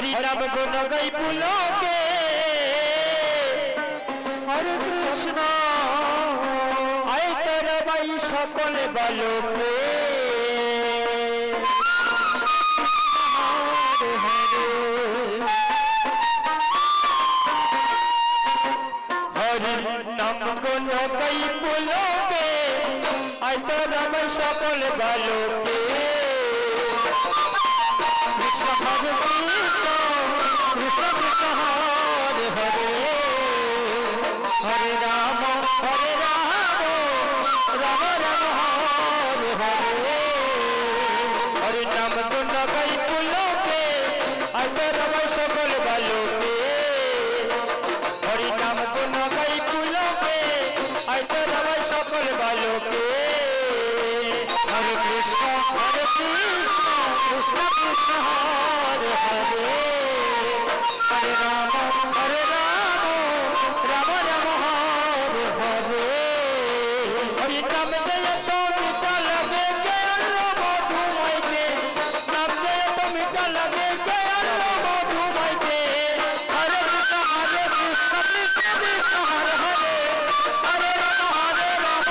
हरि नाम गुण गई पुलोके हरे कृष्ण आय तर भाई सकल बालोके हरि नाम गुण गई पुलोके आय तर भाई सकल बालोके कृष्ण हरे कृष्ण कृष्ण कृष्ण हरे हरे हरे राम राम राम हरे हरे हरि नाम गुण गई पुलोके आतर सकल बालोके हरि नाम गुण गई पुलोके आतर सकल बालोके हरे कृष्ण कृष्ण कृष्ण हरे हरे हरे राम राम राम हरे हरे हरि नाम जय तो मीठा लगे जय मधुमय के नाम जय तो मीठा लगे जय मधुमय के हरे कृष्ण कृष्ण कृष्ण हरे हरे हरे राम राम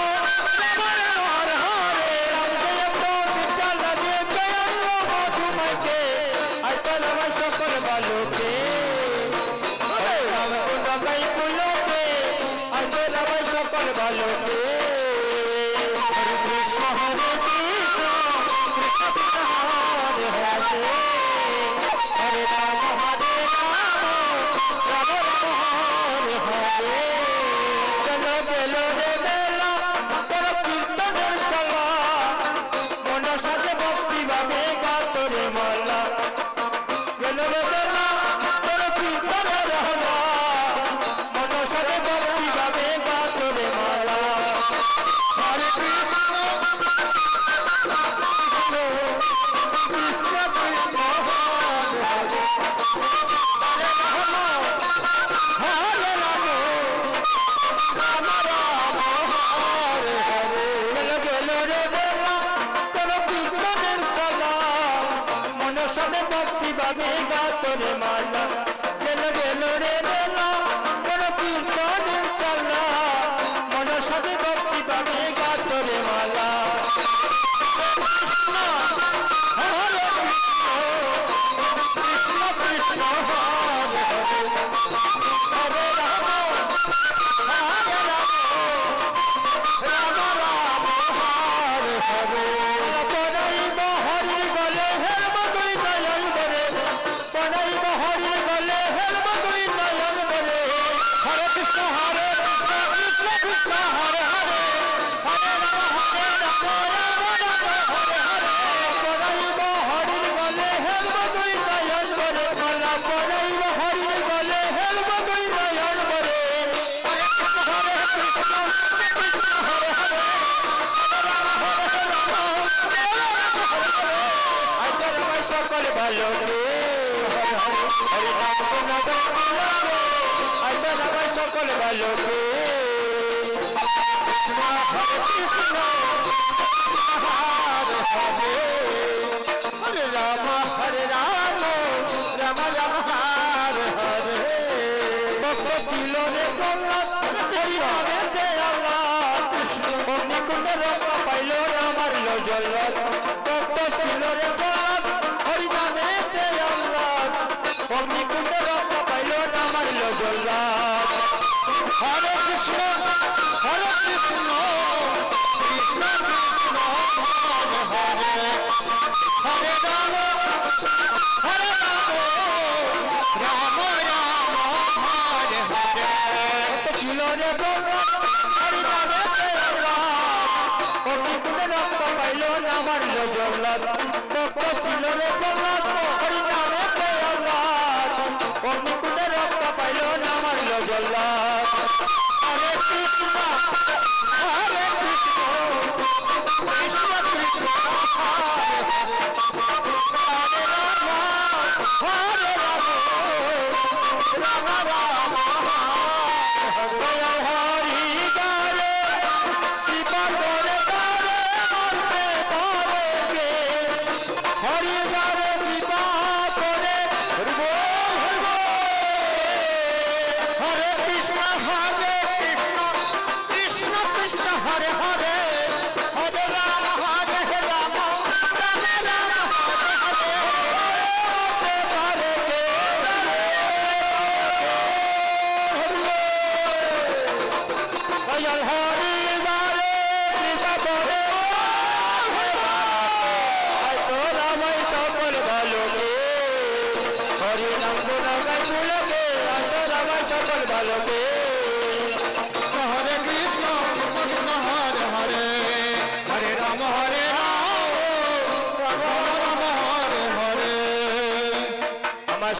हरे हरे राम जय तो मीठा लगे जय मधुमय के अतल सकल बालोके हरे राम गुण गई पुलोके अतल सकल बालोके हरे कृष्ण कृष्ण कृष्ण हरे हरे हरे राम राम हरे हरे चलो बेलो रे बेला तोर कीर्तन चला मन साजे भक्ति भावे गा तोरे माला बेलो रे बेला तोर कीर्तन रहला मन साजे भक्ति भावे गा तोरे माला हरे कृष्ण कृष्ण कृष्ण हरे हरे हरे राम राम राम हरे हरे बेलो रे बेला तोर कीर्तन चला मन साजे भक्ति भावे गा तोरे माला बेलो रे बेला तोर कीर्तन चला मन साजे भक्ति भावे गा तोरे माला कृष्ण हरे कृष्ण कृष्ण हरे हरे हरे राम राम राम हरे हरे पढ़ाई हरि गले हेर मधुरी नयन बरे पढ़ाई हरि गले हेर मधुरी नयन बरे हरे कृष्ण कृष्ण कृष्ण हरे हरे हरे राम राम हरे हरे पढ़ाई हरि गले हेर मधुरी नयन बरे भला पढ़ाई हरि गले हेर मधुरी नयन बरे हरे कृष्ण कृष्ण हरे हरे सकल बालोके हरि नाम गुण गई पुलोके आतर सकल बालोके कृष्ण हरे कृष्ण हरे हरे हरे राम राम राम हरे हरे भक्त ছিল রে প্রহ্লাদ হরি নামে জয় আল্লাহ কৃষ্ণ অগ্নিকুণ্ড রক্ষা পাইল না মারিল জল্লাদ ভক্ত ছিল রে প্রহ্লাদ হরি নামে জয় আল্লাহ অগ্নিকুণ্ড রক্ষা পাইল না মারিল জল্লাদ হরে কৃষ্ণ কৃষ্ণ কৃষ্ণ হরে হরে হরে রাম রাম রাম হরে হরে ছিল রে হরি নামে অগ্নিকুণ্ডে রক্ত পাইল না মারিল জল্লাদ ভক্ত ছিল রে হরি নামে অগ্নিকুণ্ডে রক্ত পাইল না মারিল জল্লাদ হরে কৃষ্ণ কৃষ্ণ কৃষ্ণ হরে হরে হরে রাম রাম রাম হরি গারে শিব করে গারে মরতে পারে কে হরি গারে শিব করে বলবে